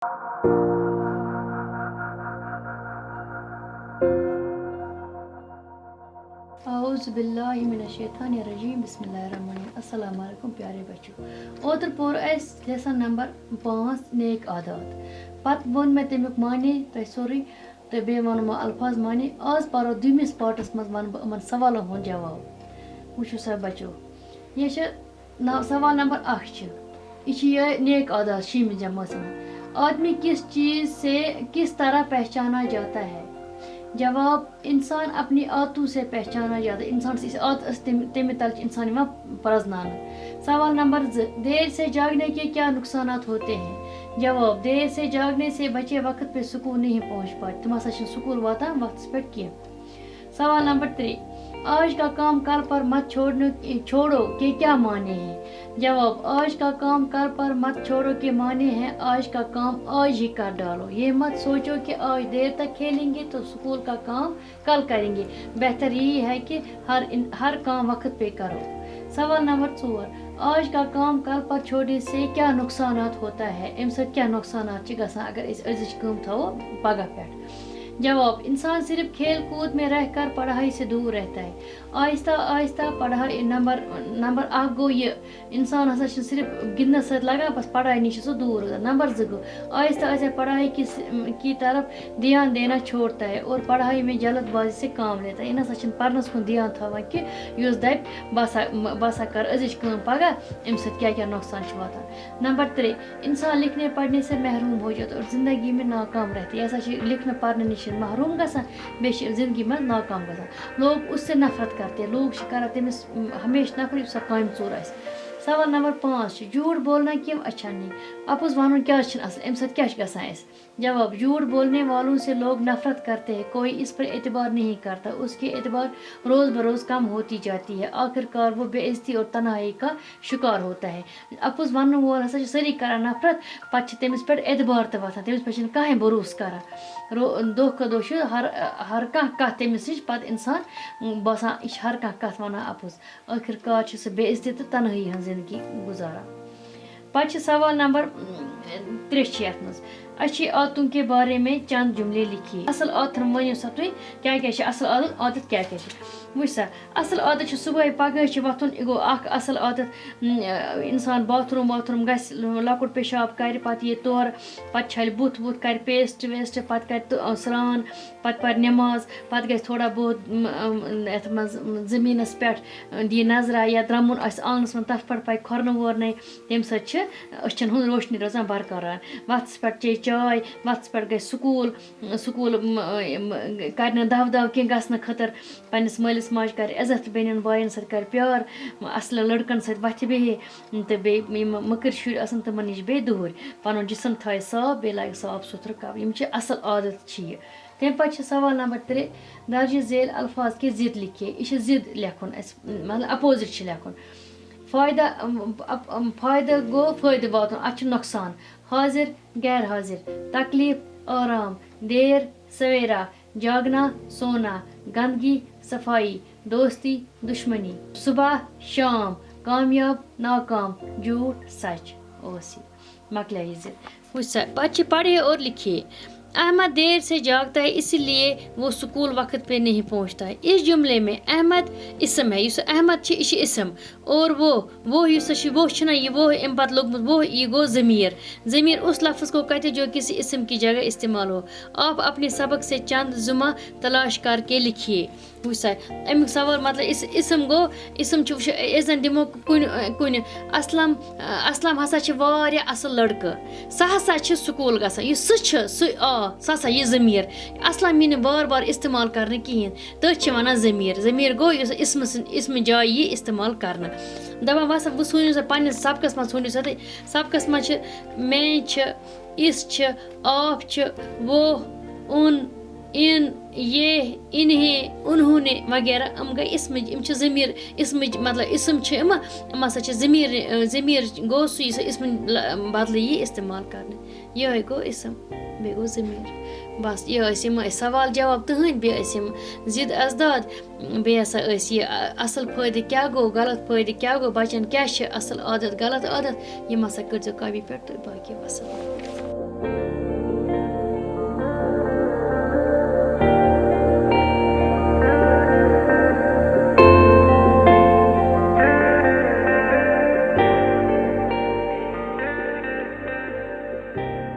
औज़ुबिल्लाहिमिनश्शैतानिर्रजीम बिस्मिल्लाहिर्रहमानिर्रहीम। अस्सलाम वालेकुम प्यारे बच्चों। ओतर पोर लेसन नंबर 5 नेक आदात। पत वोन मे तमिक माने तह सोरी तो बे वन अल्फाज माने। आज परो दुमिस पार्टस मज वन बन सवालों हुन जवाब। वुचु सा बच्चों, ये सवाल नंबर 1 ये नेक आदात शीम जमात में आदमी किस चीज़ से किस तरह पहचाना जाता है? जवाब, इंसान अपनी आदतों से पहचाना जाता है। इंसान से आदत तमि तल इंसान प्रजनान। सवाल नंबर 2, देर से जागने के क्या नुकसान होते हैं? जवाब, देर से जागने से बच्चे वक्त पे स्कूल नहीं पहुंच पाते, तुम हसा स्कूल वाता वक्त पे किया। सवाल नंबर 3, आज का काम कल पर मत छोड़ो के क्या माने हैं? जवाब, आज का काम कल पर मत छोड़ो के माने हैं आज का काम आज ही कर डालो। ये मत सोचो कि आज देर तक खेलेंगे तो स्कूल का काम कल करेंगे। बेहतर यही है कि हर काम वक्त पे करो। सवाल नंबर 4, आज का काम कल पर छोड़ने से क्या नुकसान होता है? अम से क्या नुकसान अगर अजिच कम थो पगह पे? जवाब, इंसान सिर्फ खेल कूद में रहकर पढ़ाई से दूर रहता है। आहिस्ता आहिस्ता पढ़ाई नंबर 1 गो ये इंसान हसा सिर्फ गिंदन सत लगा बस पढ़ाई नश दूर। नंबर 2 गो आहिस्ता आहिस्ता पढ़ाई की तरफ ध्यान देना छोड़ता है और पढ़ाई में जल्दबाजी से काम लेता है। इन हसा पढ़नस कुन ध्यान थवान कि युस दप बसा कर अजिच कम पगह अम क्या क्या नुकसान वातान। नंबर 3, इंसान लिखने पढ़ने से महरूम हो जाता है और जिंदगी में नाकाम रहती है। ऐसा लिखने पढ़ने नश महरूम गसान बे जिंदगी में नाकाम गसान। लोग उससे नफरत करते हैं, लोग कर तमिस हमेशा नफरत सा काम चोर आ। सवाल नंबर 5, झूठ बोलना क्यों अच्छा नहीं? अपोज वन क्या अम क्या गसान? जवाब, झूठ बोलने वालों से लोग नफरत करते हैं। कोई इस पर एतबार नहीं करता, उसकी एतबार रोज़ बरोज़ कम होती जाती है। आखिरकार वो बेइज्जती और तन्हाई का शिकार होता है। अपोज वन वोल हसा सारी कर नफरत, पे तमिस पे एतबार तो वथान, तमिस पे कहें भरोस कर। दो दो हर कह तमिस पे इंसान बसान हर कह वन अपोज। आखिरकार सह बेइज्जती तो तन्हाई हज जिंदगी गुजारा। पे सवाल नंबर 3 ये मज अच्छी आदतों के बारे में चंद जुमले लिखिए। असल आदत वो सा तुम क्या असल आदत क्या वो सा असल आदत सुबह पगह वथुन। गो असल आदत इंसान बाथरूम लकुट पेशाब कर पे तौर पे छल बुत कर पेस्ट वेस्ट पे कर स्रान पे नमाज पे ग थोड़ा बहुत जमीनस पे दी नजरा या द्रमुन आंगनस में तथ पे खोरन वोरन तम सचन हूँ रोशनी रोजान बरकरार। वत्स पे चे चाय वत्स पे गई स्कूल कर दव कह गसन खतर पन्निस मालिस माज कर इज्जत बेन बायन सत कर प्यार असल लड़कन सत वथ बेहे तो बे मकर शुर आसन तमन नश बे दूर पन जिसम थाय साफ बे लाग साफ सुथर कप यम असल आदत। तम पे सवाल नंबर 3, दर्ज झेल अल्फाज के जिद लिखिए। यह जिद लेखन मतलब अपोजिट लेखन। फायदा गो फायदे वातन अच्छ नुकसान। हाजिर गैर हाजिर, तकलीफ आराम, देर सवेरा, जागना सोना, गंदगी सफाई, दोस्ती दुश्मनी, सुबह शाम, कामयाब नाकाम, झूठ सच। ओसी मकला जिद पढ़िए और लिखिए। अहमद देर से जागता है इसलिए वो स्कूल वक्त पे नहीं पहुंचता है। इस जुमले में अहमद इसम है, अहमद इसम और वो वो ये वो अम पत लोगमुत वो ये गो ज़मीर। ज़मीर उस लफ्ज़ को कहते जो किसी इसम की जगह इस्तेमाल हो। आप अपने सबक से चंद जुमा तलाश करके लिखिए। अमिक सवाल मतलब इसम गो इसम जन दिमो कुन असलम हसा असल लड़का सह हसा स्कूल गसान सह ये ज़मीर असलम यी बार बार इस्तेमाल करने कहें तो वन ज़मीर। ज़मीर गो इसम जाय ये इस्तेमाल करना। दपान वस वो सुनियो सा पे सबकस मज सुनियो सा सबकस मज मैं इस आप वो उन इन ये इन्हें उन्होंने वगैरह हम गई इसम ज़मीर इसम मतलब इसम हम हसा ज़मीर गो इसम बदल ये इस्तेमाल करने ये गो इसम बे गो ज़मीर। बस ये सवाल जवाब तुहन बे जिद अजदाद बे ये असल फ़ायदे क्या गो गलत फ़ायदे क्या गो बचन क्या असल आदत गलत आदत यम हसा कर कॉपी पे तो बाकी वसलाम। है।